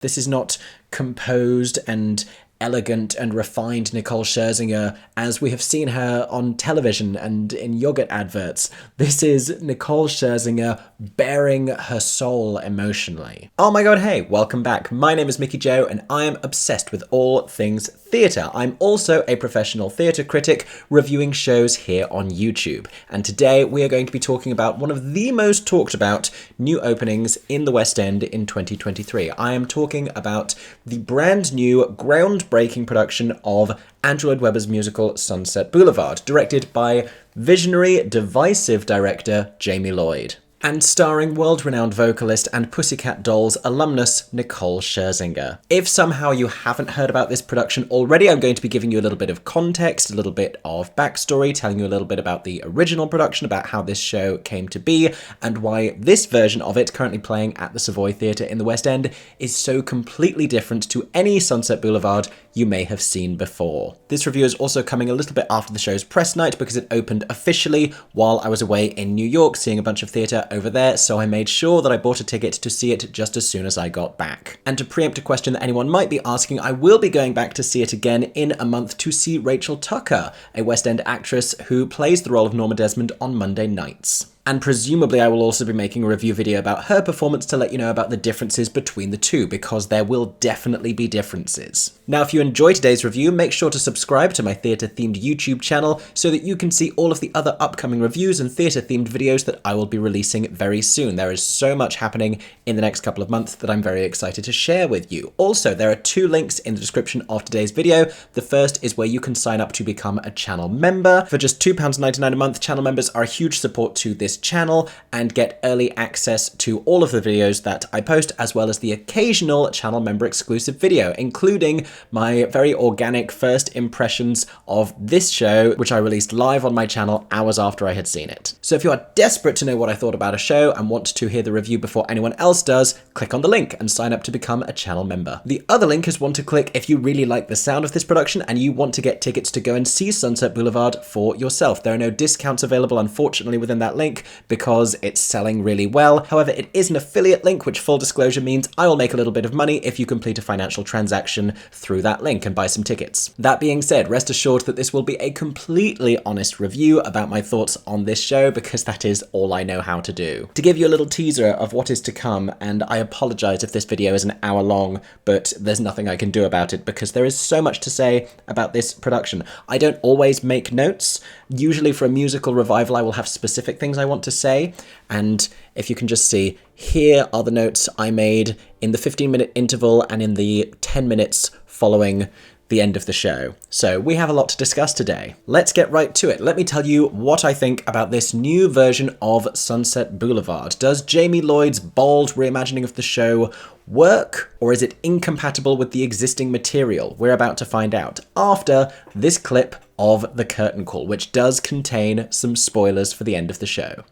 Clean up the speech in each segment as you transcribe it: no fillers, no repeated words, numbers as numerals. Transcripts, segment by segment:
This is not composed and elegant and refined Nicole Scherzinger as we have seen her on television and in yogurt adverts. This is Nicole Scherzinger bearing her soul emotionally. Oh my god, hey, welcome back. My name is Mickey Jo and I am obsessed with all things theatre. I'm also a professional theatre critic reviewing shows here on YouTube. And today we are going to be talking about one of the most talked about new openings in the West End in 2023. I am talking about the brand new groundbreaking production of Andrew Lloyd Webber's musical Sunset Boulevard, directed by visionary, divisive director Jamie Lloyd, and starring world-renowned vocalist and Pussycat Dolls alumnus Nicole Scherzinger. If somehow you haven't heard about this production already, I'm going to be giving you a little bit of context, a little bit of backstory, telling you a little bit about the original production, about how this show came to be, and why this version of it, currently playing at the Savoy Theatre in the West End, is so completely different to any Sunset Boulevard you may have seen before. This review is also coming a little bit after the show's press night because it opened officially while I was away in New York seeing a bunch of theatre over there, so I made sure that I bought a ticket to see it just as soon as I got back. And to preempt a question that anyone might be asking, I will be going back to see it again in a month to see Rachel Tucker, a West End actress who plays the role of Norma Desmond on Monday nights. And presumably I will also be making a review video about her performance to let you know about the differences between the two, because there will definitely be differences. Now, if you enjoy today's review, make sure to subscribe to my theatre-themed YouTube channel so that you can see all of the other upcoming reviews and theatre-themed videos that I will be releasing very soon. There is so much happening in the next couple of months that I'm very excited to share with you. Also, there are two links in the description of today's video. The first is where you can sign up to become a channel member. For just £2.99 a month, channel members are a huge support to this channel and get early access to all of the videos that I post, as well as the occasional channel member exclusive video, including my very organic first impressions of this show, which I released live on my channel hours after I had seen it. So if you are desperate to know what I thought about a show and want to hear the review before anyone else does, click on the link and sign up to become a channel member. The other link is one to click if you really like the sound of this production and you want to get tickets to go and see Sunset Boulevard for yourself. There are no discounts available, unfortunately, within that link, because it's selling really well. However, it is an affiliate link, which, full disclosure, means I will make a little bit of money if you complete a financial transaction through that link and buy some tickets. That being said, rest assured that this will be a completely honest review about my thoughts on this show, because that is all I know how to do. To give you a little teaser of what is to come, and I apologize if this video is an hour long, but there's nothing I can do about it because there is so much to say about this production. I don't always make notes. Usually for a musical revival, I will have specific things I want to say, and if you can just see, here are the notes I made in the 15-minute interval and in the 10 minutes following the end of the show. So we have a lot to discuss today. Let's get right to it. Let me tell you what I think about this new version of Sunset Boulevard. Does Jamie Lloyd's bold reimagining of the show work, or is it incompatible with the existing material? We're about to find out after this clip of the curtain call, which does contain some spoilers for the end of the show.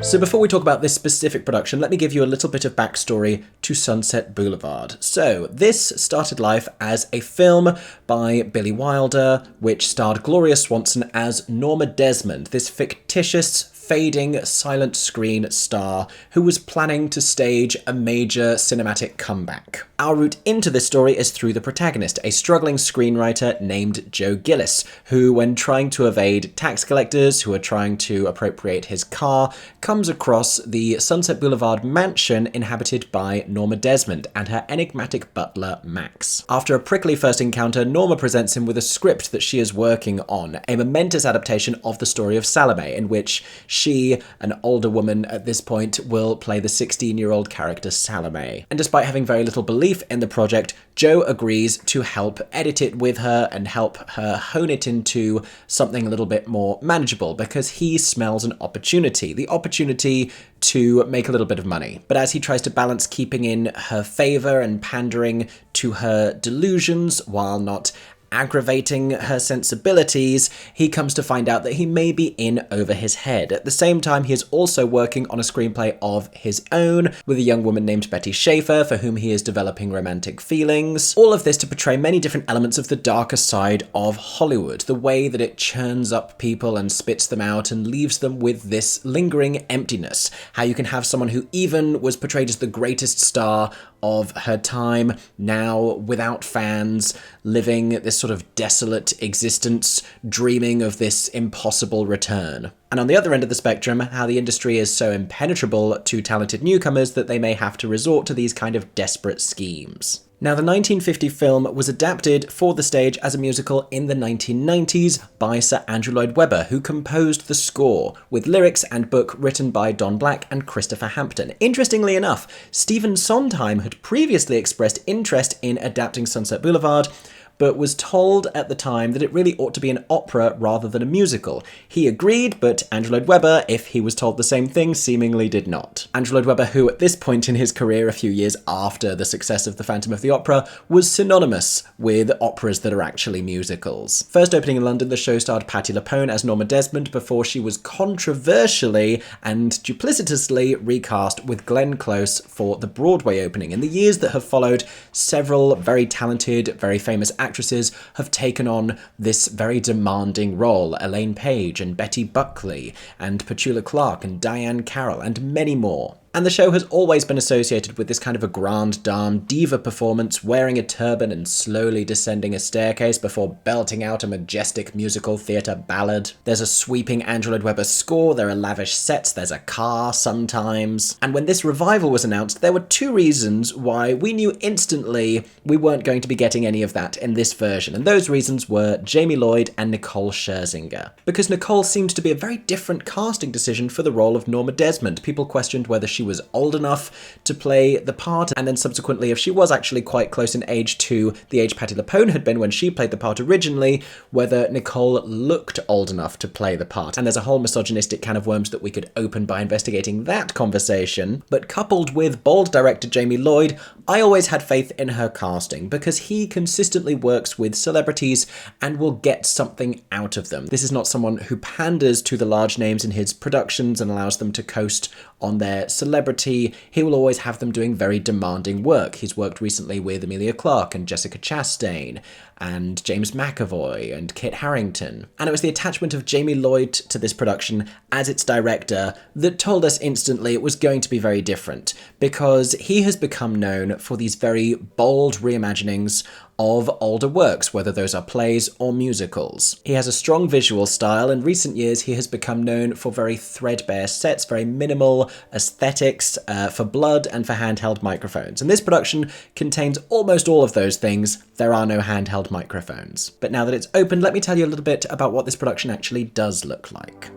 So before we talk about this specific production, let me give you a little bit of backstory to Sunset Boulevard. So this started life as a film by Billy Wilder, which starred Gloria Swanson as Norma Desmond, this fictitious fading, silent screen star who was planning to stage a major cinematic comeback. Our route into this story is through the protagonist, a struggling screenwriter named Joe Gillis, who, when trying to evade tax collectors who are trying to appropriate his car, comes across the Sunset Boulevard mansion inhabited by Norma Desmond and her enigmatic butler, Max. After a prickly first encounter, Norma presents him with a script that she is working on, a momentous adaptation of the story of Salome, in which she, an older woman at this point, will play the 16-year-old character Salome. And despite having very little belief in the project, Joe agrees to help edit it with her and help her hone it into something a little bit more manageable, because he smells an opportunity, the opportunity to make a little bit of money. But as he tries to balance keeping in her favour and pandering to her delusions while not aggravating her sensibilities, he comes to find out that he may be in over his head. At the same time, he is also working on a screenplay of his own with a young woman named Betty Schaefer, for whom he is developing romantic feelings. All of this to portray many different elements of the darker side of Hollywood, the way that it churns up people and spits them out and leaves them with this lingering emptiness. How you can have someone who even was portrayed as the greatest star of her time, now without fans, living this sort of desolate existence, dreaming of this impossible return. And on the other end of the spectrum, how the industry is so impenetrable to talented newcomers that they may have to resort to these kind of desperate schemes. Now, the 1950 film was adapted for the stage as a musical in the 1990s by Sir Andrew Lloyd Webber, who composed the score, with lyrics and book written by Don Black and Christopher Hampton. Interestingly enough, Stephen Sondheim had previously expressed interest in adapting Sunset Boulevard, but was told at the time that it really ought to be an opera rather than a musical. He agreed, but Andrew Lloyd Webber, if he was told the same thing, seemingly did not. Andrew Lloyd Webber, who at this point in his career, a few years after the success of The Phantom of the Opera, was synonymous with operas that are actually musicals. First opening in London, the show starred Patti LuPone as Norma Desmond before she was controversially and duplicitously recast with Glenn Close for the Broadway opening. In the years that have followed, several very talented, very famous actresses have taken on this very demanding role. Elaine Page and Betty Buckley and Petula Clark and Diane Carroll and many more. And the show has always been associated with this kind of a grande dame diva performance, wearing a turban and slowly descending a staircase before belting out a majestic musical theatre ballad. There's a sweeping Andrew Lloyd Webber score, there are lavish sets, there's a car sometimes. And when this revival was announced, there were two reasons why we knew instantly we weren't going to be getting any of that in this version. And those reasons were Jamie Lloyd and Nicole Scherzinger. Because Nicole seemed to be a very different casting decision for the role of Norma Desmond. People questioned whether she was old enough to play the part, and then subsequently if she was actually quite close in age to the age Patti LuPone had been when she played the part originally, whether Nicole looked old enough to play the part. And there's a whole misogynistic can of worms that we could open by investigating that conversation. But coupled with bold director Jamie Lloyd, I always had faith in her casting, because he consistently works with celebrities and will get something out of them. This is not someone who panders to the large names in his productions and allows them to coast on their celebrity. He will always have them doing very demanding work. He's worked recently with Emilia Clarke and Jessica Chastain and James McAvoy and Kit Harington. And it was the attachment of Jamie Lloyd to this production as its director that told us instantly it was going to be very different, because he has become known for these very bold reimaginings of older works, whether those are plays or musicals. He has a strong visual style. In recent years, he has become known for very threadbare sets, very minimal aesthetics, for blood and for handheld microphones. And this production contains almost all of those things. There are no handheld microphones. But now that it's open, let me tell you a little bit about what this production actually does look like.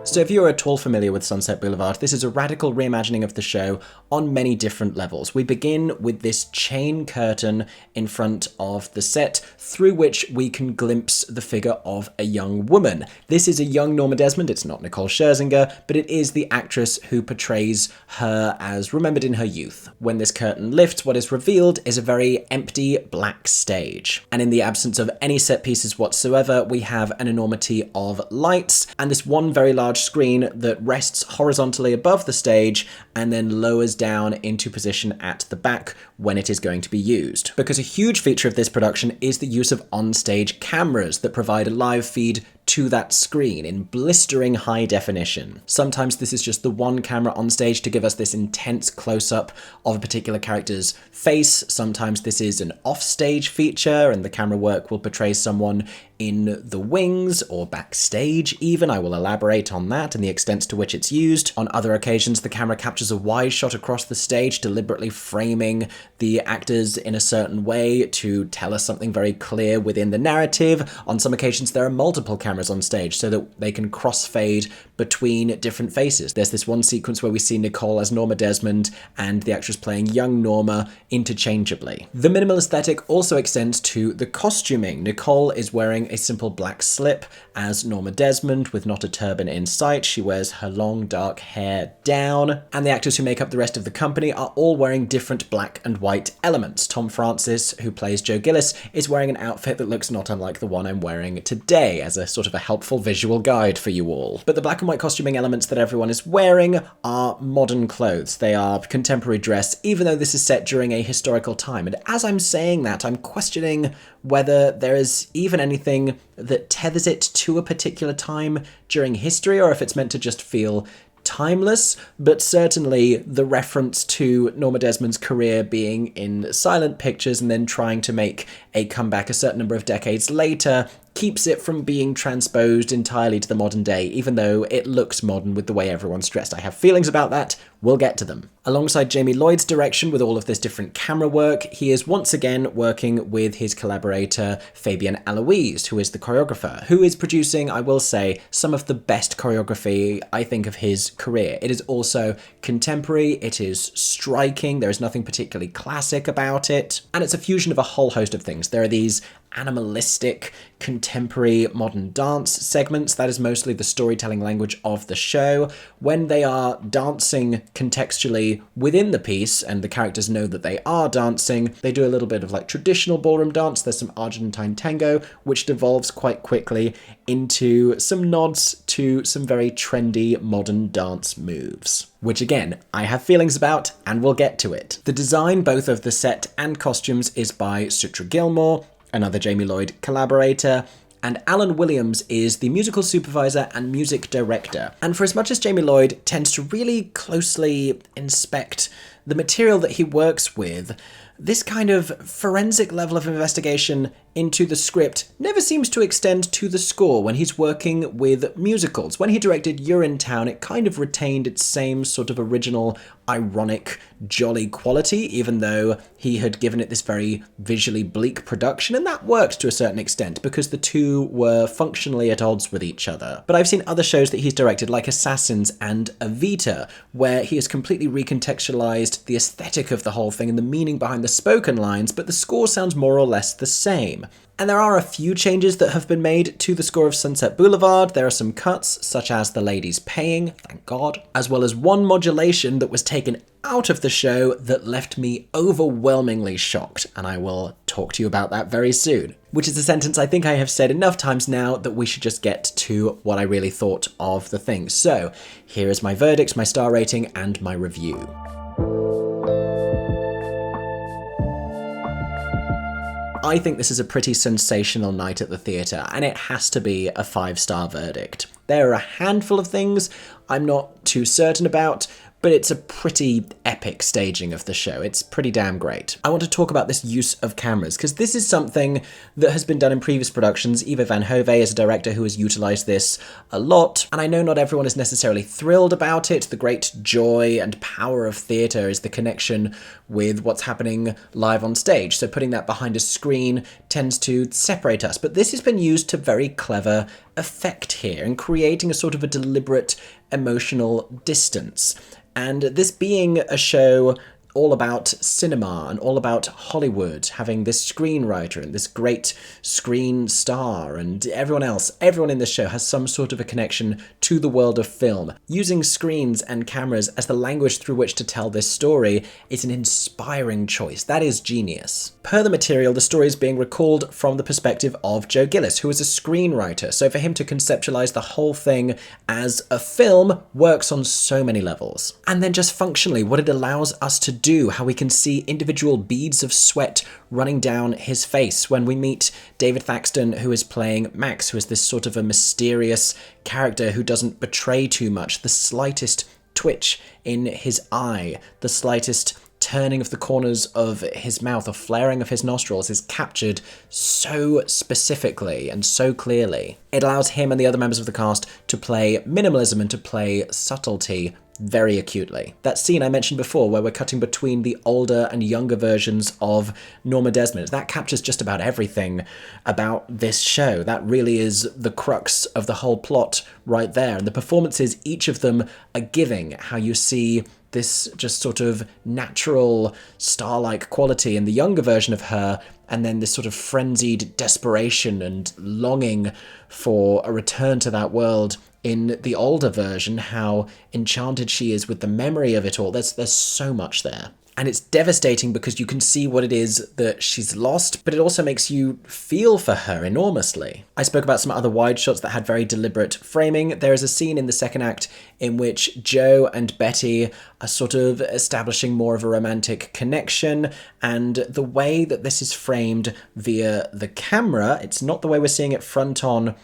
So if you're at all familiar with Sunset Boulevard, this is a radical reimagining of the show on many different levels. We begin with this chain curtain in front of the set, through which we can glimpse the figure of a young woman. This is a young Norma Desmond. It's not Nicole Scherzinger, but it is the actress who portrays her as remembered in her youth. When this curtain lifts, what is revealed is a very empty black stage. And in the absence of any set pieces whatsoever, we have an enormity of lights and this one very large large screen that rests horizontally above the stage and then lowers down into position at the back when it is going to be used. Because a huge feature of this production is the use of on-stage cameras that provide a live feed to that screen in blistering high definition. Sometimes this is just the one camera on stage to give us this intense close-up of a particular character's face. Sometimes this is an off-stage feature and the camera work will portray someone in the wings or backstage even. I will elaborate on that and the extent to which it's used. On other occasions, the camera captures a wide shot across the stage, deliberately framing the actors in a certain way to tell us something very clear within the narrative. On some occasions, there are multiple cameras on stage so that they can crossfade between different faces. There's this one sequence where we see Nicole as Norma Desmond and the actress playing young Norma interchangeably. The minimal aesthetic also extends to the costuming. Nicole is wearing a simple black slip as Norma Desmond with not a turban in sight. She wears her long dark hair down, and the actors who make up the rest of the company are all wearing different black and white elements. Tom Francis, who plays Joe Gillis, is wearing an outfit that looks not unlike the one I'm wearing today as a sort of a helpful visual guide for you all. But the black and white costuming elements that everyone is wearing are modern clothes. They are contemporary dress, even though this is set during a historical time. And as I'm saying that, I'm questioning whether there is even anything that tethers it to a particular time during history, or if it's meant to just feel timeless. But certainly the reference to Norma Desmond's career being in silent pictures and then trying to make a comeback a certain number of decades later keeps it from being transposed entirely to the modern day, even though it looks modern with the way everyone's dressed. I have feelings about that. We'll get to them. Alongside Jamie Lloyd's direction with all of this different camera work, he is once again working with his collaborator Fabian Aloise, who is the choreographer, who is producing, I will say, some of the best choreography, I think, of his career. It is also contemporary, it is striking, there is nothing particularly classic about it, and it's a fusion of a whole host of things. There are these animalistic, contemporary modern dance segments. That is mostly the storytelling language of the show. When they are dancing contextually within the piece and the characters know that they are dancing, they do a little bit of like traditional ballroom dance. There's some Argentine tango, which devolves quite quickly into some nods to some very trendy modern dance moves, which again, I have feelings about and we'll get to it. The design, both of the set and costumes, is by Sutra Gilmore, another Jamie Lloyd collaborator, and Alan Williams is the musical supervisor and music director. And for as much as Jamie Lloyd tends to really closely inspect the material that he works with, this kind of forensic level of investigation into the script never seems to extend to the score when he's working with musicals. When he directed Urinetown, it kind of retained its same sort of original, ironic, jolly quality, even though he had given it this very visually bleak production, and that worked to a certain extent because the two were functionally at odds with each other. But I've seen other shows that he's directed, like Assassins and Evita, where he has completely recontextualized the aesthetic of the whole thing and the meaning behind the spoken lines, but the score sounds more or less the same. And there are a few changes that have been made to the score of Sunset Boulevard. There are some cuts, such as the ladies paying, thank God, as well as one modulation that was taken out of the show that left me overwhelmingly shocked, and I will talk to you about that very soon. Which is a sentence I think I have said enough times now that we should just get to what I really thought of the thing. So, here is my verdict, my star rating, and my review. I think this is a pretty sensational night at the theatre, and it has to be a 5-star verdict. There are a handful of things I'm not too certain about, but it's a pretty epic staging of the show. It's pretty damn great. I want to talk about this use of cameras, because this is something that has been done in previous productions. Eva Van Hove is a director who has utilised this a lot, and I know not everyone is necessarily thrilled about it. The great joy and power of theatre is the connection with what's happening live on stage, so putting that behind a screen tends to separate us. But this has been used to very clever effect here, and creating a sort of a deliberate emotional distance. And this being a show all about cinema and all about Hollywood, having this screenwriter and this great screen star and everyone in this show has some sort of a connection to the world of film. Using screens and cameras as the language through which to tell this story is an inspiring choice. That is genius. Per the material, the story is being recalled from the perspective of Joe Gillis, who is a screenwriter, so for him to conceptualize the whole thing as a film works on so many levels. And then just functionally, what it allows us to do, how we can see individual beads of sweat running down his face when we meet David Thaxton, who is playing Max, who is this sort of a mysterious character who doesn't betray too much. The slightest twitch in his eye, the slightest turning of the corners of his mouth or flaring of his nostrils is captured so specifically and so clearly. It allows him and the other members of the cast to play minimalism and to play subtlety very acutely. That scene I mentioned before where we're cutting between the older and younger versions of Norma Desmond, that captures just about everything about this show. That really is the crux of the whole plot right there. And the performances, each of them are giving, how you see this just sort of natural star-like quality in the younger version of her, and then this sort of frenzied desperation and longing for a return to that world in the older version, how enchanted she is with the memory of it all. There's so much there. And it's devastating because you can see what it is that she's lost, but it also makes you feel for her enormously. I spoke about some other wide shots that had very deliberate framing. There is a scene in the second act in which Joe and Betty are sort of establishing more of a romantic connection, and the way that this is framed via the camera, it's not the way we're seeing it front on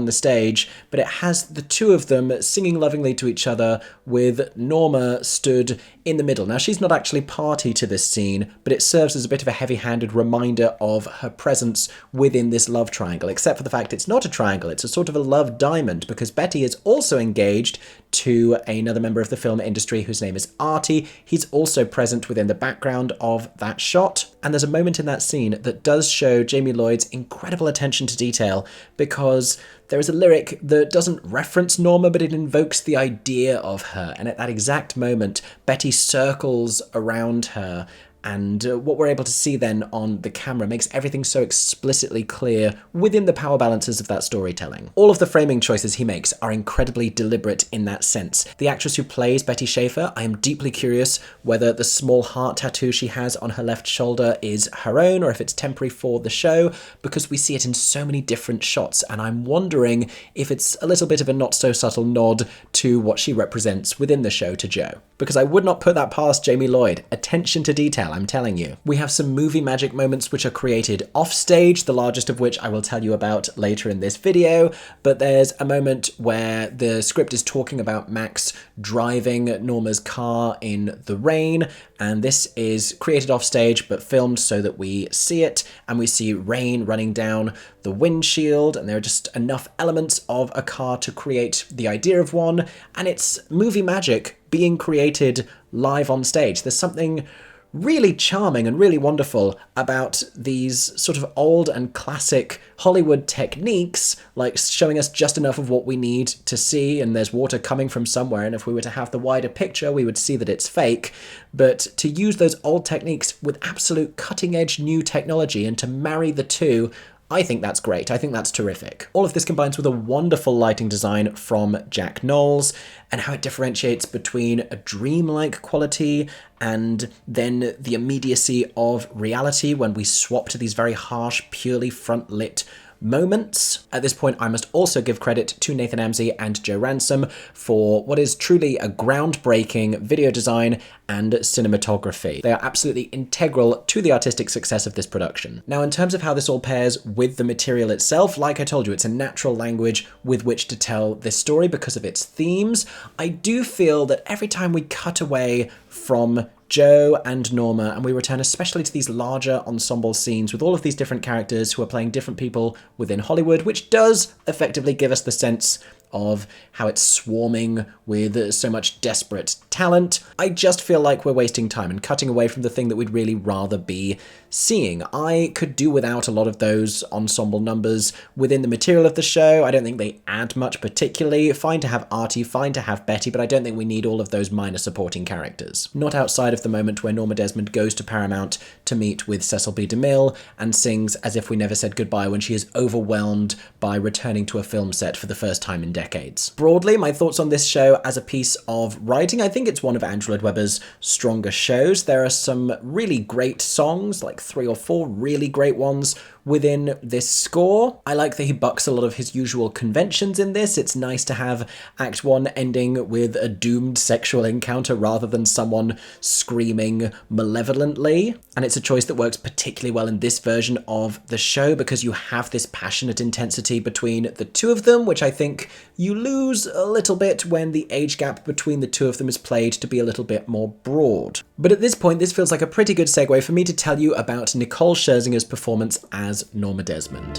the stage, but it has the two of them singing lovingly to each other with Norma stood in the middle. Now, she's not actually party to this scene, but it serves as a bit of a heavy-handed reminder of her presence within this love triangle, except for the fact it's not a triangle, it's a sort of a love diamond, because Betty is also engaged to another member of the film industry whose name is Artie. He's also present within the background of that shot. And there's a moment in that scene that does show Jamie Lloyd's incredible attention to detail, because there is a lyric that doesn't reference Norma, but it invokes the idea of her. And at that exact moment, Betty circles around her, and what we're able to see then on the camera makes everything so explicitly clear within the power balances of that storytelling. All of the framing choices he makes are incredibly deliberate in that sense. The actress who plays Betty Schaefer, I am deeply curious whether the small heart tattoo she has on her left shoulder is her own or if it's temporary for the show, because we see it in so many different shots, and I'm wondering if it's a little bit of a not so subtle nod to what she represents within the show to Joe. Because I would not put that past Jamie Lloyd. Attention to detail, I'm telling you. We have some movie magic moments which are created off stage, the largest of which I will tell you about later in this video, but there's a moment where the script is talking about Max driving Norma's car in the rain, and this is created off stage but filmed so that we see it, and we see rain running down the windshield, and there are just enough elements of a car to create the idea of one, and it's movie magic being created live on stage. There's something really charming and really wonderful about these sort of old and classic Hollywood techniques, like showing us just enough of what we need to see, and there's water coming from somewhere, and if we were to have the wider picture, we would see that it's fake. But to use those old techniques with absolute cutting-edge new technology and to marry the two, I think that's great. I think that's terrific. All of this combines with a wonderful lighting design from Jack Knowles, and how it differentiates between a dreamlike quality and then the immediacy of reality when we swap to these very harsh, purely front-lit moments. At this point, I must also give credit to Nathan Amsey and Joe Ransom for what is truly a groundbreaking video design and cinematography. They are absolutely integral to the artistic success of this production. Now, in terms of how this all pairs with the material itself, like I told you, it's a natural language with which to tell this story because of its themes. I do feel that every time we cut away from Joe and Norma, and we return especially to these larger ensemble scenes with all of these different characters who are playing different people within Hollywood, which does effectively give us the sense of how it's swarming with so much desperate talent. I just feel like we're wasting time and cutting away from the thing that we'd really rather be seeing. I could do without a lot of those ensemble numbers within the material of the show. I don't think they add much particularly. Fine to have Artie, fine to have Betty, but I don't think we need all of those minor supporting characters. Not outside of the moment where Norma Desmond goes to Paramount to meet with Cecil B. DeMille and sings As If We Never Said Goodbye when she is overwhelmed by returning to a film set for the first time in decades. Broadly, my thoughts on this show as a piece of writing, I think it's one of Andrew Lloyd Webber's stronger shows. There are some really great songs, like 3 or 4 really great ones within this score. I like that he bucks a lot of his usual conventions in this. It's nice to have Act 1 ending with a doomed sexual encounter rather than someone screaming malevolently. And it's a choice that works particularly well in this version of the show because you have this passionate intensity between the two of them, which I think you lose a little bit when the age gap between the two of them is played to be a little bit more broad. But at this point, this feels like a pretty good segue for me to tell you about Nicole Scherzinger's performance as Norma Desmond.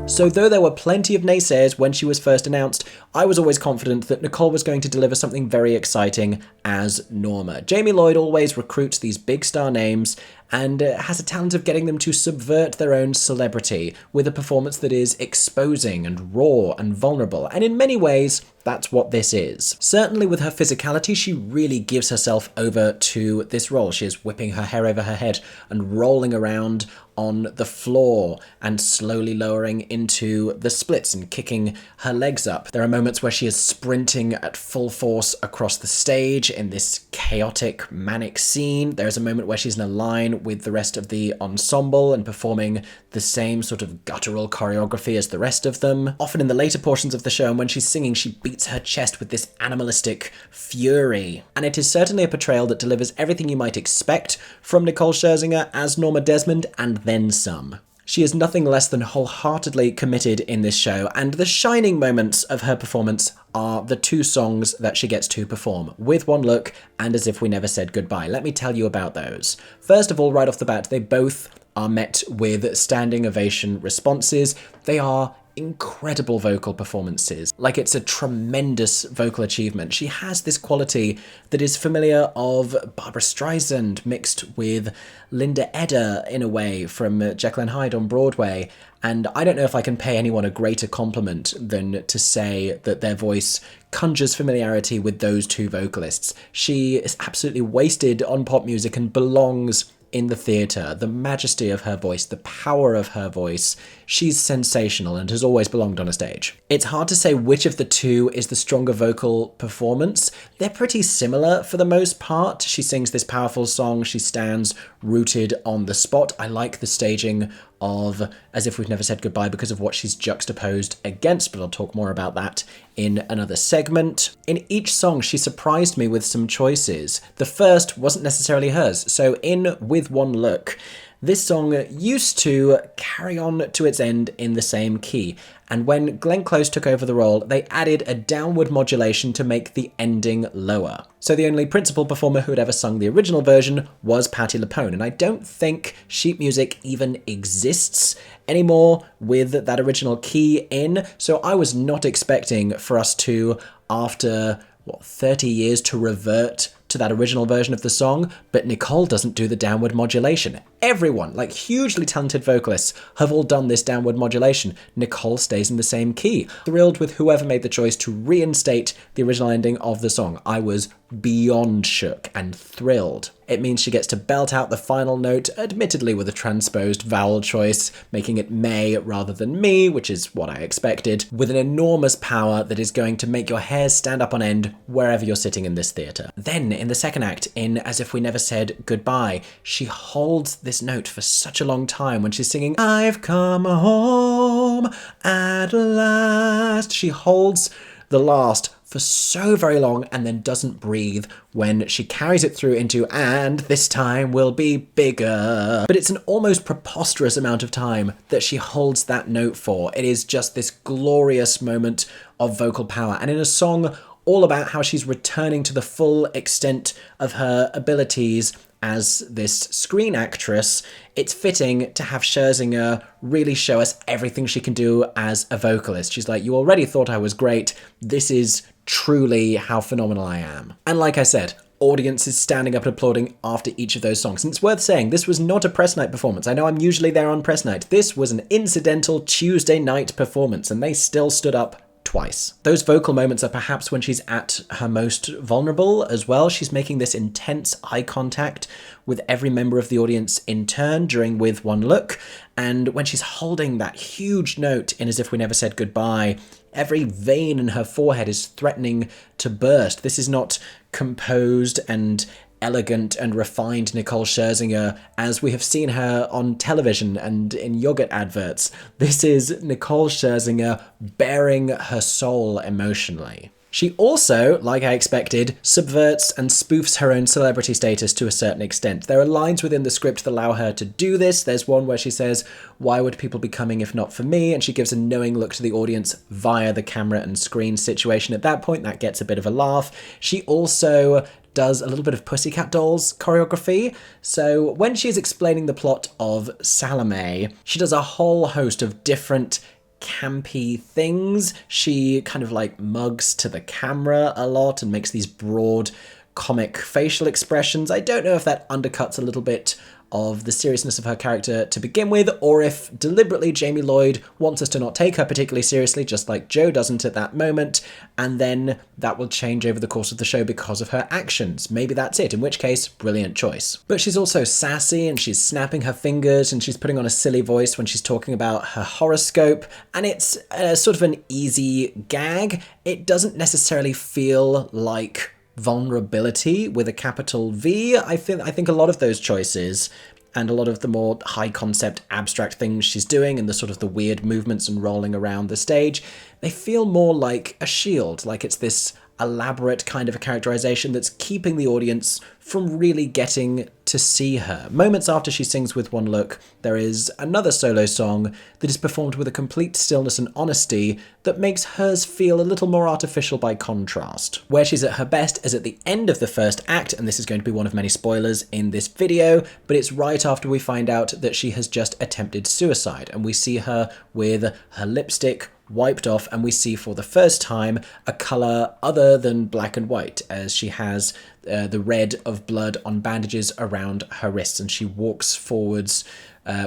So though there were plenty of naysayers when she was first announced, I was always confident that Nicole was going to deliver something very exciting as Norma. Jamie Lloyd always recruits these big star names and has a talent of getting them to subvert their own celebrity with a performance that is exposing and raw and vulnerable, and in many ways, that's what this is. Certainly with her physicality, she really gives herself over to this role. She is whipping her hair over her head and rolling around on the floor and slowly lowering into the splits and kicking her legs up. There are moments where she is sprinting at full force across the stage in this chaotic, manic scene. There's a moment where she's in a line with the rest of the ensemble and performing the same sort of guttural choreography as the rest of them. Often in the later portions of the show, and when she's singing, she beats her chest with this animalistic fury. And it is certainly a portrayal that delivers everything you might expect from Nicole Scherzinger as Norma Desmond, and then some. She is nothing less than wholeheartedly committed in this show, and the shining moments of her performance are the 2 songs that she gets to perform, With One Look and As If We Never Said Goodbye. Let me tell you about those. First of all, right off the bat, they both are met with standing ovation responses. They are incredible vocal performances. Like, it's a tremendous vocal achievement. She has this quality that is familiar of Barbra Streisand mixed with Linda Eder in a way from Jekyll and Hyde on Broadway. And I don't know if I can pay anyone a greater compliment than to say that their voice conjures familiarity with those 2 vocalists. She is absolutely wasted on pop music and belongs in the theatre. The majesty of her voice, the power of her voice, she's sensational and has always belonged on a stage. It's hard to say which of the 2 is the stronger vocal performance. They're pretty similar for the most part. She sings this powerful song, she stands rooted on the spot. I like the staging of As If We've Never Said Goodbye because of what she's juxtaposed against, but I'll talk more about that in another segment. In each song, she surprised me with some choices. The first wasn't necessarily hers. So in With One Look, this song used to carry on to its end in the same key, and when Glenn Close took over the role, they added a downward modulation to make the ending lower. So the only principal performer who had ever sung the original version was Patti LuPone, and I don't think sheet music even exists anymore with that original key in, so I was not expecting for us to, after 30 years, to revert to that original version of the song, but Nicole doesn't do the downward modulation. Everyone, like hugely talented vocalists, have all done this downward modulation. Nicole stays in the same key. Thrilled with whoever made the choice to reinstate the original ending of the song. I was beyond shook and thrilled. It means she gets to belt out the final note, admittedly with a transposed vowel choice, making it may rather than me, which is what I expected, with an enormous power that is going to make your hair stand up on end wherever you're sitting in this theatre. Then, in the second act, in As If We Never Said Goodbye, she holds this note for such a long time when she's singing, I've come home at last. She holds the last for so very long and then doesn't breathe when she carries it through into and this time will be bigger. But it's an almost preposterous amount of time that she holds that note for. It is just this glorious moment of vocal power. And in a song all about how she's returning to the full extent of her abilities as this screen actress, it's fitting to have Scherzinger really show us everything she can do as a vocalist. She's like, you already thought I was great. This is truly how phenomenal I am. And like I said, audiences standing up and applauding after each of those songs. And it's worth saying, this was not a press night performance. I know I'm usually there on press night. This was an incidental Tuesday night performance, and they still stood up twice. Those vocal moments are perhaps when she's at her most vulnerable as well. She's making this intense eye contact with every member of the audience in turn during With One Look. And when she's holding that huge note in As If We Never Said Goodbye, every vein in her forehead is threatening to burst. This is not composed and elegant and refined Nicole Scherzinger as we have seen her on television and in yogurt adverts. This is Nicole Scherzinger bearing her soul emotionally. She also, like I expected, subverts and spoofs her own celebrity status to a certain extent. There are lines within the script that allow her to do this. There's one where she says, "Why would people be coming if not for me?" And she gives a knowing look to the audience via the camera and screen situation. At that point, that gets a bit of a laugh. She also does a little bit of Pussycat Dolls choreography. So when she's explaining the plot of Salome, she does a whole host of different campy things. She kind of like mugs to the camera a lot and makes these broad comic facial expressions. I don't know if that undercuts a little bit of the seriousness of her character to begin with, or if deliberately Jamie Lloyd wants us to not take her particularly seriously, just like Joe doesn't at that moment, and then that will change over the course of the show because of her actions. Maybe that's it, in which case, brilliant choice. But she's also sassy, and she's snapping her fingers, and she's putting on a silly voice when she's talking about her horoscope, and it's sort of an easy gag. It doesn't necessarily feel like vulnerability with a capital V. I think a lot of those choices and a lot of the more high concept abstract things she's doing and the sort of the weird movements and rolling around the stage, they feel more like a shield, like it's this elaborate kind of a characterization that's keeping the audience from really getting to see her. Moments after she sings With One Look, there is another solo song that is performed with a complete stillness and honesty that makes hers feel a little more artificial by contrast. Where she's at her best is at the end of the first act, and this is going to be one of many spoilers in this video, but it's right after we find out that she has just attempted suicide, and we see her with her lipstick wiped off, and we see for the first time a colour other than black and white, as she has the red of blood on bandages around her wrists, and she walks forwards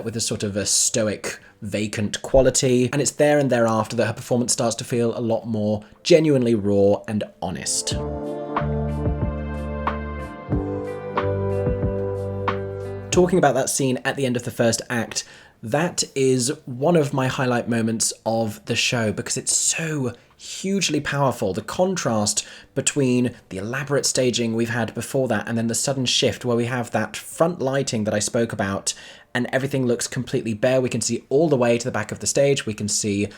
with a sort of a stoic, vacant quality, and it's there and thereafter that her performance starts to feel a lot more genuinely raw and honest. Talking about that scene at the end of the first act, that is one of my highlight moments of the show because it's so hugely powerful. The contrast between the elaborate staging we've had before that and then the sudden shift where we have that front lighting that I spoke about and everything looks completely bare. We can see all the way to the back of the stage. We can see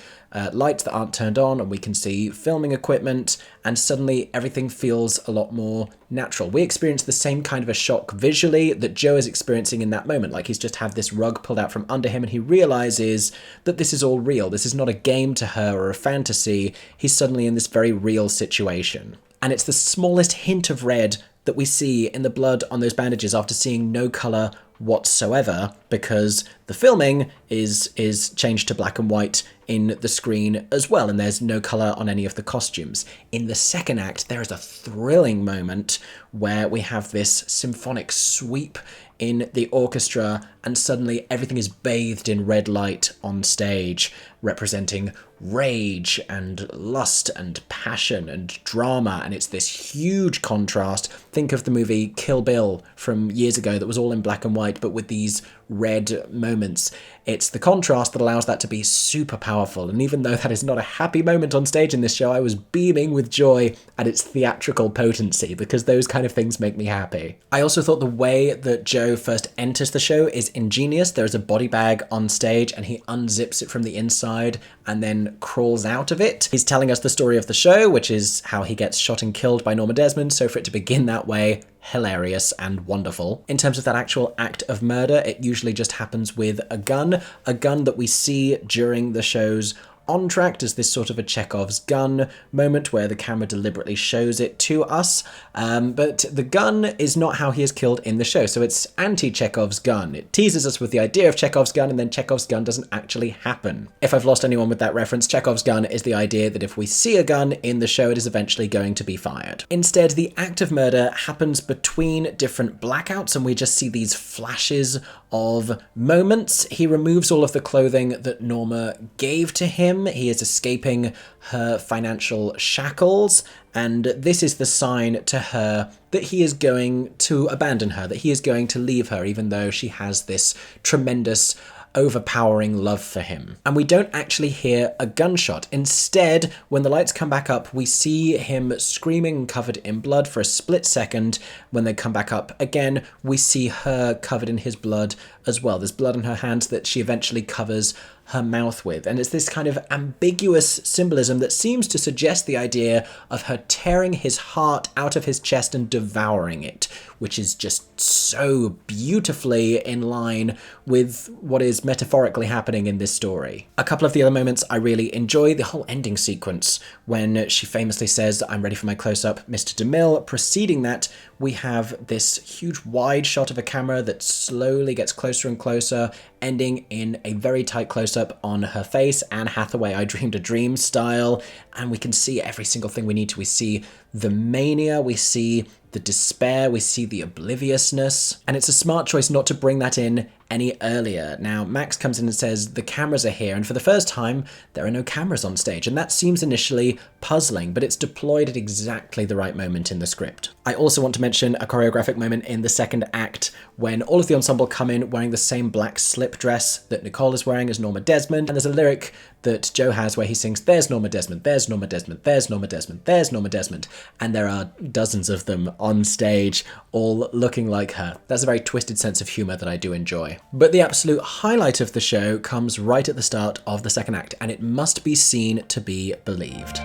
lights that aren't turned on, and we can see filming equipment, and suddenly everything feels a lot more natural. We experience the same kind of a shock visually that Joe is experiencing in that moment. Like he's just had this rug pulled out from under him and he realizes that this is all real. This is not a game to her or a fantasy. He's suddenly in this very real situation. And it's the smallest hint of red that we see in the blood on those bandages after seeing no colour whatsoever, because the filming is changed to black and white in the screen as well, and there's no colour on any of the costumes. In the second act, there is a thrilling moment where we have this symphonic sweep in the orchestra, and suddenly everything is bathed in red light on stage, representing rage and lust and passion and drama, and it's this huge contrast. Think of the movie Kill Bill from years ago that was all in black and white, but with these red moments. It's the contrast that allows that to be super powerful, and even though that is not a happy moment on stage in this show, I was beaming with joy at its theatrical potency, because those kind of things make me happy. I also thought the way that Joe first enters the show is ingenious. There's a body bag on stage and he unzips it from the inside and then crawls out of it. He's telling us the story of the show, which is how he gets shot and killed by Norma Desmond, so for it to begin that way, hilarious and wonderful. In terms of that actual act of murder, it usually just happens with a gun that we see during the show's entr'acte as this sort of a Chekhov's gun moment where the camera deliberately shows it to us. But the gun is not how he is killed in the show, so it's anti-Chekhov's gun. It teases us with the idea of Chekhov's gun, and then Chekhov's gun doesn't actually happen. If I've lost anyone with that reference, Chekhov's gun is the idea that if we see a gun in the show, it is eventually going to be fired. Instead, the act of murder happens between different blackouts, and we just see these flashes of moments. He removes all of the clothing that Norma gave to him. He is escaping her financial shackles, and this is the sign to her that he is going to abandon her, that he is going to leave her, even though she has this tremendous overpowering love for him. And we don't actually hear a gunshot. Instead, when the lights come back up, we see him screaming, covered in blood for a split second. When they come back up again, we see her covered in his blood as well. There's blood on her hands that she eventually covers her mouth with. And it's this kind of ambiguous symbolism that seems to suggest the idea of her tearing his heart out of his chest and devouring it, which is just so beautifully in line with what is metaphorically happening in this story. A couple of the other moments I really enjoy, the whole ending sequence when she famously says, "I'm ready for my close-up, Mr. DeMille." Preceding that, we have this huge wide shot of a camera that slowly gets closer and closer, ending in a very tight close-up on her face, Anne Hathaway, I Dreamed a Dream style, and we can see every single thing we need to. We see the mania, we see the despair, we see the obliviousness, and it's a smart choice not to bring that in any earlier. Now, Max comes in and says the cameras are here, and for the first time, there are no cameras on stage, and that seems initially puzzling, but it's deployed at exactly the right moment in the script. I also want to mention a choreographic moment in the second act when all of the ensemble come in wearing the same black slip dress that Nicole is wearing as Norma Desmond, and there's a lyric that Joe has where he sings, "There's Norma Desmond, there's Norma Desmond, there's Norma Desmond, there's Norma Desmond," and there are dozens of them on stage, all looking like her. That's a very twisted sense of humour that I do enjoy. But the absolute highlight of the show comes right at the start of the second act, and it must be seen to be believed.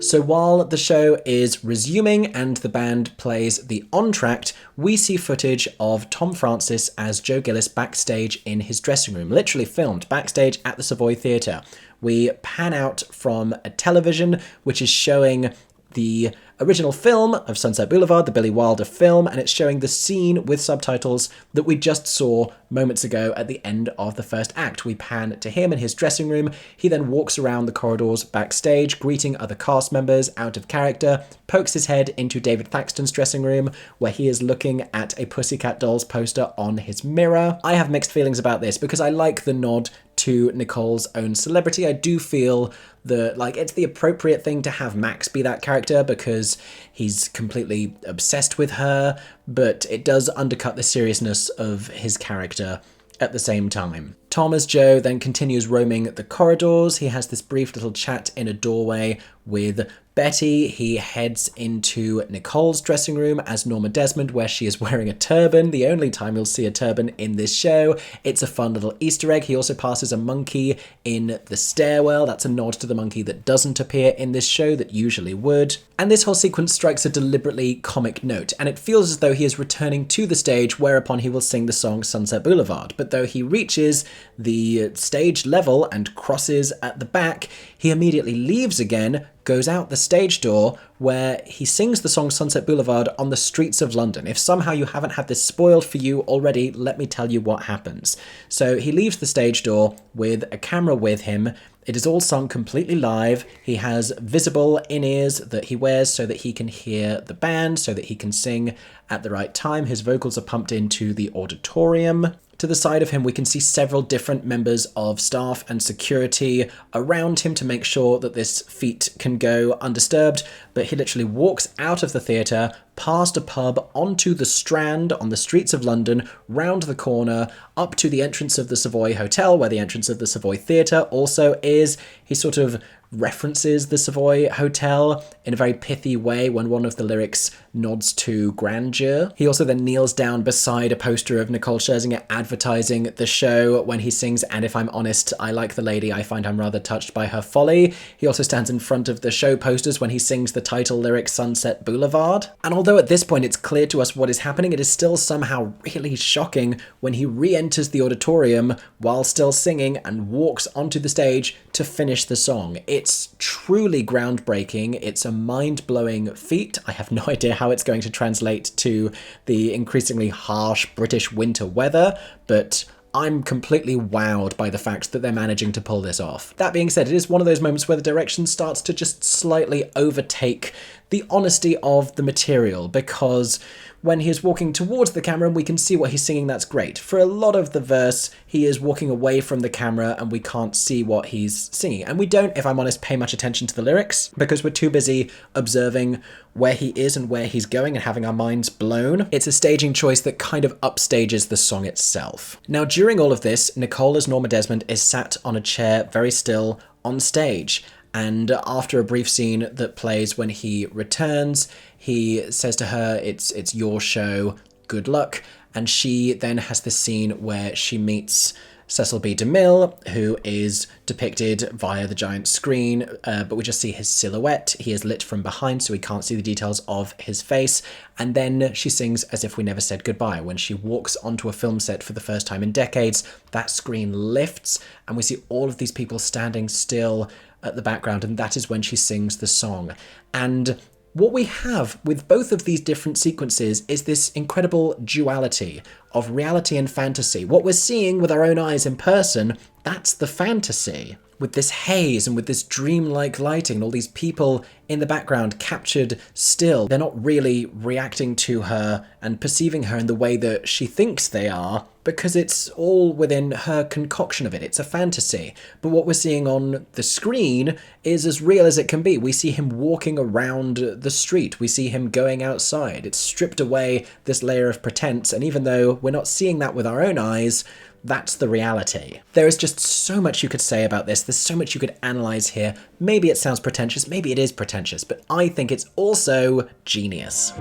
So while the show is resuming and the band plays the entr'acte, we see footage of Tom Francis as Joe Gillis backstage in his dressing room, literally filmed backstage at the Savoy Theatre. We pan out from a television which is showing the original film of Sunset Boulevard, the Billy Wilder film, and it's showing the scene with subtitles that we just saw moments ago at the end of the first act. We pan to him in his dressing room. He then walks around the corridors backstage, greeting other cast members out of character, pokes his head into David Thaxton's dressing room, where he is looking at a Pussycat Dolls poster on his mirror. I have mixed feelings about this because I like the nod to Nicole's own celebrity. I do feel that, like, it's the appropriate thing to have Max be that character because he's completely obsessed with her, but it does undercut the seriousness of his character at the same time. Tom as Joe then continues roaming the corridors. He has this brief little chat in a doorway with Betty. He heads into Nicole's dressing room as Norma Desmond, where she is wearing a turban, the only time you'll see a turban in this show. It's a fun little Easter egg. He also passes a monkey in the stairwell. That's a nod to the monkey that doesn't appear in this show that usually would. And this whole sequence strikes a deliberately comic note, and it feels as though he is returning to the stage, whereupon he will sing the song Sunset Boulevard. But though he reaches the stage level and crosses at the back, he immediately leaves again, goes out the stage door, where he sings the song Sunset Boulevard on the streets of London. If somehow you haven't had this spoiled for you already, let me tell you what happens. So he leaves the stage door with a camera with him. It is all sung completely live. He has visible in-ears that he wears so that he can hear the band, so that he can sing at the right time. His vocals are pumped into the auditorium. To the side of him, we can see several different members of staff and security around him to make sure that this feat can go undisturbed, but he literally walks out of the theatre, past a pub, onto the Strand on the streets of London, round the corner, up to the entrance of the Savoy Hotel, where the entrance of the Savoy Theatre also is. He sort of references the Savoy Hotel in a very pithy way when one of the lyrics nods to grandeur. He also then kneels down beside a poster of Nicole Scherzinger advertising the show when he sings "And If I'm Honest, I Like the Lady, I Find I'm Rather Touched by Her Folly." He also stands in front of the show posters when he sings the title lyric Sunset Boulevard. And although although at this point it's clear to us what is happening, it is still somehow really shocking when he re-enters the auditorium while still singing and walks onto the stage to finish the song. It's truly groundbreaking. It's a mind-blowing feat. I have no idea how it's going to translate to the increasingly harsh British winter weather, but I'm completely wowed by the fact that they're managing to pull this off. That being said, it is one of those moments where the direction starts to just slightly overtake the honesty of the material, because when he is walking towards the camera and we can see what he's singing, that's great. For a lot of the verse, he is walking away from the camera and we can't see what he's singing. And we don't, if I'm honest, pay much attention to the lyrics because we're too busy observing where he is and where he's going and having our minds blown. It's a staging choice that kind of upstages the song itself. Now, during all of this, Nicole as Norma Desmond is sat on a chair very still on stage. And after a brief scene that plays when he returns, he says to her, it's your show, good luck. And she then has this scene where she meets Cecil B. DeMille, who is depicted via the giant screen, but we just see his silhouette. He is lit from behind, so we can't see the details of his face. And then she sings As If We Never Said Goodbye. When she walks onto a film set for the first time in decades, that screen lifts, and we see all of these people standing still at the background, and that is when she sings the song. And what we have with both of these different sequences is this incredible duality of reality and fantasy. What we're seeing with our own eyes in person, that's the fantasy. With this haze and with this dreamlike lighting and all these people in the background captured still. They're not really reacting to her and perceiving her in the way that she thinks they are, because it's all within her concoction of it. It's a fantasy. But what we're seeing on the screen is as real as it can be. We see him walking around the street. We see him going outside. It's stripped away this layer of pretense, and even though we're not seeing that with our own eyes, that's the reality. There is just so much you could say about this. There's so much you could analyze here. Maybe it sounds pretentious, maybe it is pretentious, but I think it's also genius.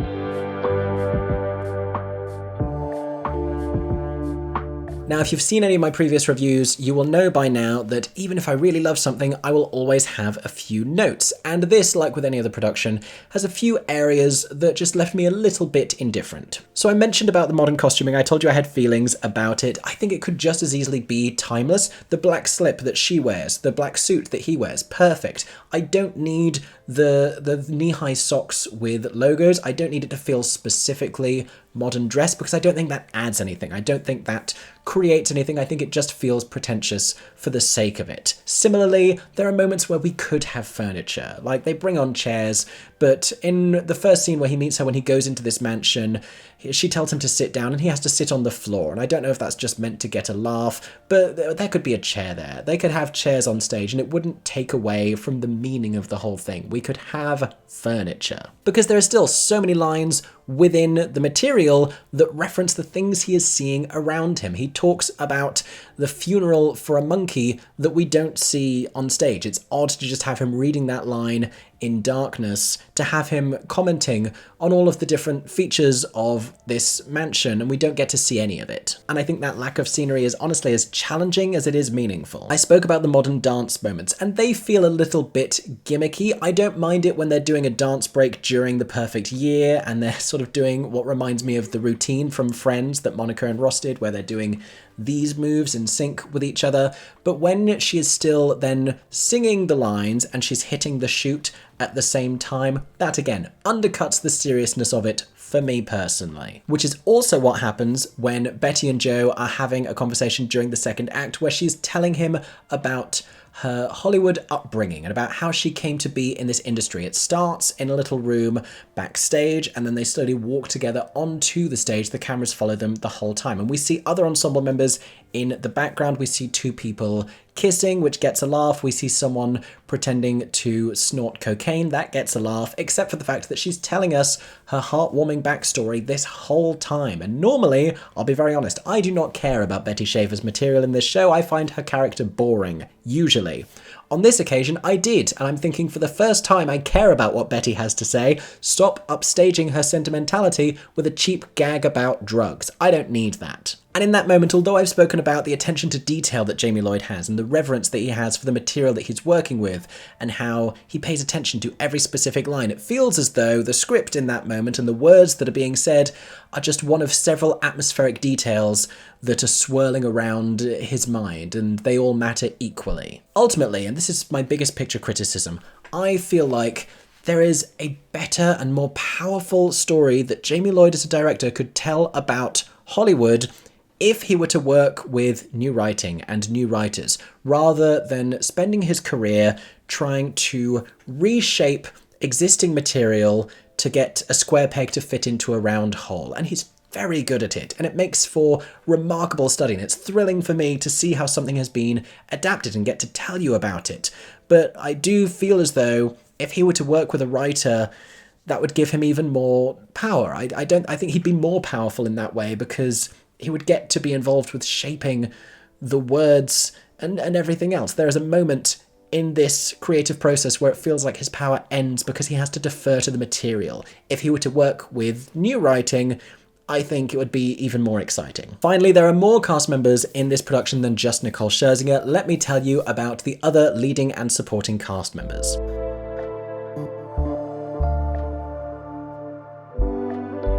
Now, if you've seen any of my previous reviews, you will know by now that even if I really love something, I will always have a few notes. And this, like with any other production, has a few areas that just left me a little bit indifferent. So I mentioned about the modern costuming. I told you I had feelings about it. I think it could just as easily be timeless. The black slip that she wears, the black suit that he wears, perfect. I don't need the knee-high socks with logos. I don't need it to feel specifically modern dress because I don't think that adds anything. I don't think that creates anything. I think it just feels pretentious for the sake of it. Similarly, there are moments where we could have furniture, like they bring on chairs, but in the first scene where he meets her when he goes into this mansion, she tells him to sit down and he has to sit on the floor. And I don't know if that's just meant to get a laugh, but there could be a chair there. They could have chairs on stage and it wouldn't take away from the meaning of the whole thing. We could have furniture. Because there are still so many lines within the material that reference the things he is seeing around him. He talks about the funeral for a monkey that we don't see on stage. It's odd to just have him reading that line in darkness, to have him commenting on all of the different features of this mansion, and we don't get to see any of it. And I think that lack of scenery is honestly as challenging as it is meaningful. I spoke about the modern dance moments, and they feel a little bit gimmicky. I don't mind it when they're doing a dance break during The Perfect Year, and they're sort of doing what reminds me of the routine from Friends that Monica and Ross did, where they're doing these moves in sync with each other. But when she is still then singing the lines and she's hitting the chute at the same time, that again undercuts the seriousness of it for me personally. Which is also what happens when Betty and Joe are having a conversation during the second act where she's telling him about her Hollywood upbringing and about how she came to be in this industry. It starts in a little room backstage and then they slowly walk together onto the stage. The cameras follow them the whole time. And we see other ensemble members in the background. We see two people kissing, which gets a laugh. We see someone pretending to snort cocaine. That gets a laugh, except for the fact that she's telling us her heartwarming backstory this whole time. And normally, I'll be very honest, I do not care about Betty Schaefer's material in this show. I find her character boring, usually. On this occasion, I did, and I'm thinking for the first time I care about what Betty has to say. Stop upstaging her sentimentality with a cheap gag about drugs. I don't need that. And in that moment, although I've spoken about the attention to detail that Jamie Lloyd has and the reverence that he has for the material that he's working with and how he pays attention to every specific line, it feels as though the script in that moment and the words that are being said are just one of several atmospheric details that are swirling around his mind, and they all matter equally. Ultimately, and this is my biggest picture criticism, I feel like there is a better and more powerful story that Jamie Lloyd as a director could tell about Hollywood if he were to work with new writing and new writers, rather than spending his career trying to reshape existing material to get a square peg to fit into a round hole. And he's very good at it, and it makes for remarkable study, and it's thrilling for me to see how something has been adapted and get to tell you about it. But I do feel as though if he were to work with a writer, that would give him even more power. I think he'd be more powerful in that way, because he would get to be involved with shaping the words and everything else. There is a moment in this creative process where it feels like his power ends because he has to defer to the material. If he were to work with new writing, I think it would be even more exciting. Finally, there are more cast members in this production than just Nicole Scherzinger. Let me tell you about the other leading and supporting cast members.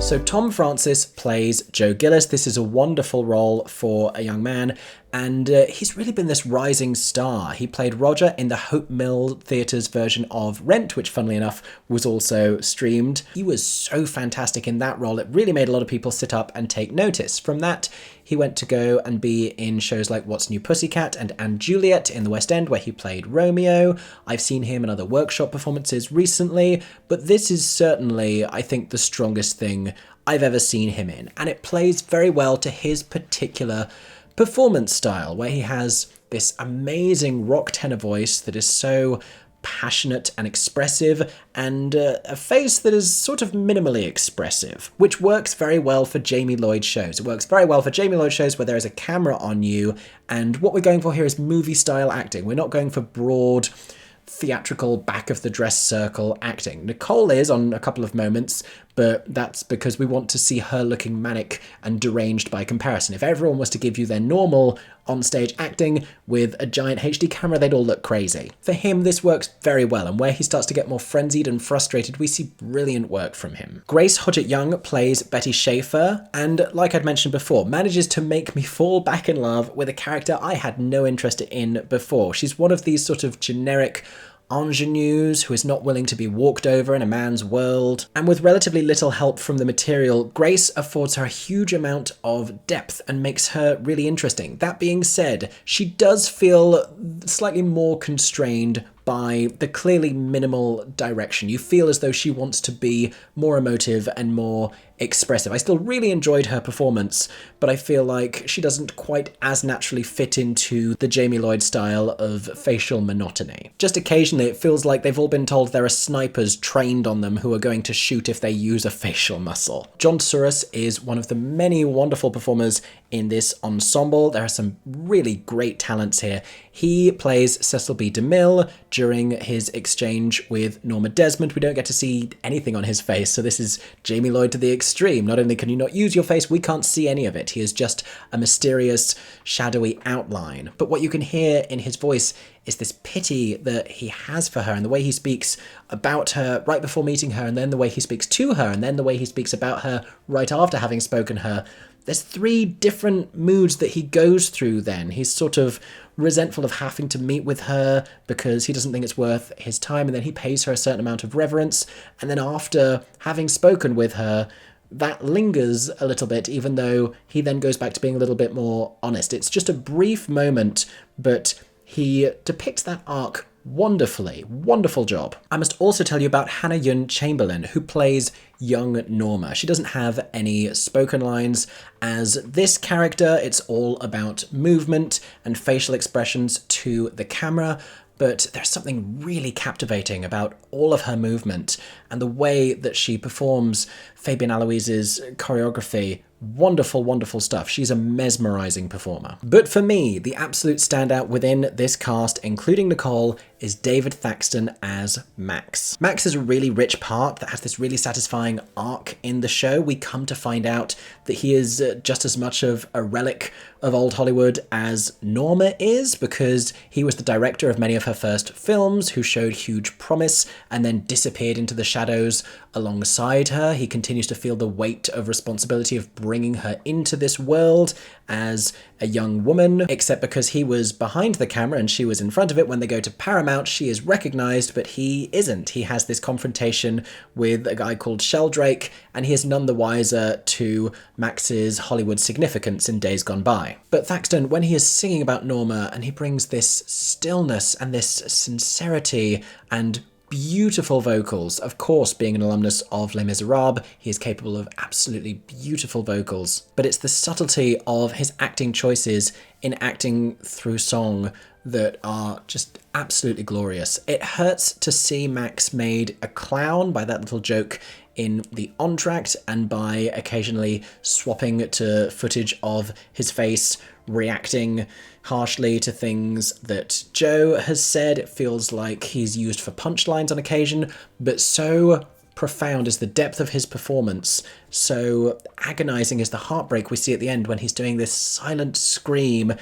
So Tom Francis plays Joe Gillis. This is a wonderful role for a young man, and he's really been this rising star. He played Roger in the Hope Mill Theatre's version of Rent, which funnily enough was also streamed. He was so fantastic in that role. It really made a lot of people sit up and take notice. From that, he went to go and be in shows like What's New Pussycat and Juliet in the West End, where he played Romeo. I've seen him in other workshop performances recently, but this is certainly, I think, the strongest thing I've ever seen him in. And it plays very well to his particular performance style, where he has this amazing rock tenor voice that is so passionate and expressive, and a face that is sort of minimally expressive, which works very well for Jamie Lloyd shows. It works very well for Jamie Lloyd shows where there is a camera on you, and what we're going for here is movie-style acting. We're not going for broad, theatrical, back-of-the-dress-circle acting. Nicole is on a couple of moments, but that's because we want to see her looking manic and deranged by comparison. If everyone was to give you their normal on-stage acting with a giant HD camera, they'd all look crazy. For him, this works very well, and where he starts to get more frenzied and frustrated, we see brilliant work from him. Grace Hodgett-Young plays Betty Schaefer, and like I'd mentioned before, manages to make me fall back in love with a character I had no interest in before. She's one of these sort of generic ingenues who is not willing to be walked over in a man's world, and with relatively little help from the material, Grace affords her a huge amount of depth and makes her really interesting. That being said, she does feel slightly more constrained by the clearly minimal direction. You feel as though she wants to be more emotive and more expressive. I still really enjoyed her performance, but I feel like she doesn't quite as naturally fit into the Jamie Lloyd style of facial monotony. Just occasionally it feels like they've all been told there are snipers trained on them who are going to shoot if they use a facial muscle. John Tsouras is one of the many wonderful performers in this ensemble. There are some really great talents here. He plays Cecil B. DeMille during his exchange with Norma Desmond. We don't get to see anything on his face, so this is Jamie Lloyd to the extreme. Not only can you not use your face, we can't see any of it. He is just a mysterious, shadowy outline. But what you can hear in his voice is this pity that he has for her, and the way he speaks about her right before meeting her, and then the way he speaks to her, and then the way he speaks about her right after having spoken her. There's 3 different moods that he goes through then. He's sort of resentful of having to meet with her because he doesn't think it's worth his time, and then he pays her a certain amount of reverence, and then after having spoken with her, that lingers a little bit, even though he then goes back to being a little bit more honest. It's just a brief moment, but he depicts that arc wonderfully. Wonderful job. I must also tell you about Hannah Yun Chamberlain, who plays young Norma. She doesn't have any spoken lines. As this character, it's all about movement and facial expressions to the camera, but there's something really captivating about all of her movement and the way that she performs Fabian Aloise's choreography. Wonderful, wonderful stuff. She's a mesmerizing performer. But for me, the absolute standout within this cast, including Nicole, is David Thaxton as Max. Max is a really rich part that has this really satisfying arc in the show. We come to find out that he is just as much of a relic of old Hollywood as Norma is, because he was the director of many of her first films, who showed huge promise and then disappeared into the shadows alongside her. He continues to feel the weight of responsibility of bringing her into this world as a young woman, except because he was behind the camera and she was in front of it. When they go to Paramount, she is recognized, but he isn't. He has this confrontation with a guy called Sheldrake, and he is none the wiser to Max's Hollywood significance in days gone by. But Thaxton, when he is singing about Norma, and he brings this stillness and this sincerity and beautiful vocals. Of course, being an alumnus of Les Miserables, he is capable of absolutely beautiful vocals. But it's the subtlety of his acting choices in acting through song that are just absolutely glorious. It hurts to see Max made a clown by that little joke in the entr'acte, and by occasionally swapping to footage of his face reacting harshly to things that Joe has said. It feels like he's used for punchlines on occasion, but so profound is the depth of his performance, so agonizing is the heartbreak we see at the end when he's doing this silent scream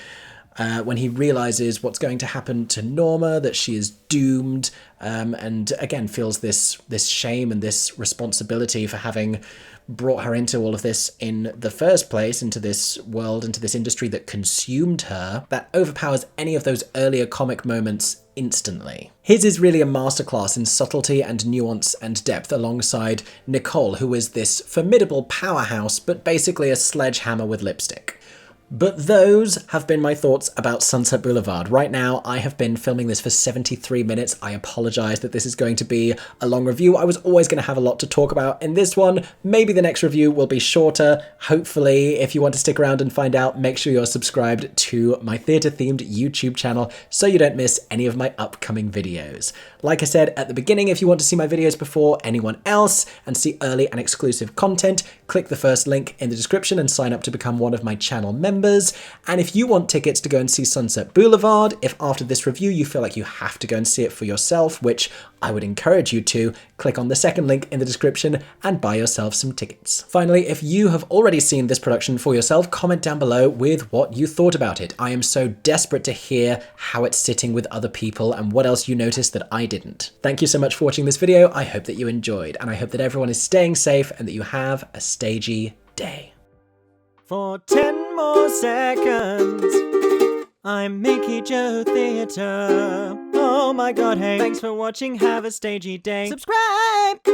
when he realizes what's going to happen to Norma, that she is doomed, and again feels this shame and this responsibility for having brought her into all of this in the first place, into this world, into this industry that consumed her, that overpowers any of those earlier comic moments instantly. His is really a masterclass in subtlety and nuance and depth, alongside Nicole, who is this formidable powerhouse, but basically a sledgehammer with lipstick. But those have been my thoughts about Sunset Boulevard. Right now, I have been filming this for 73 minutes. I apologize that this is going to be a long review. I was always going to have a lot to talk about in this one. Maybe the next review will be shorter. Hopefully, if you want to stick around and find out, make sure you're subscribed to my theatre-themed YouTube channel so you don't miss any of my upcoming videos. Like I said at the beginning, if you want to see my videos before anyone else and see early and exclusive content, click the first link in the description and sign up to become one of my channel members. And if you want tickets to go and see Sunset Boulevard, if after this review you feel like you have to go and see it for yourself, which I would encourage you to, click on the second link in the description and buy yourself some tickets. Finally, if you have already seen this production for yourself, comment down below with what you thought about it. I am so desperate to hear how it's sitting with other people and what else you noticed that I didn't. Thank you so much for watching this video. I hope that you enjoyed, and I hope that everyone is staying safe and that you have a stagey day. For 10 more seconds, I'm MickeyJoTheatre. Oh my god, hey, thanks for watching, have a stagey day. Subscribe!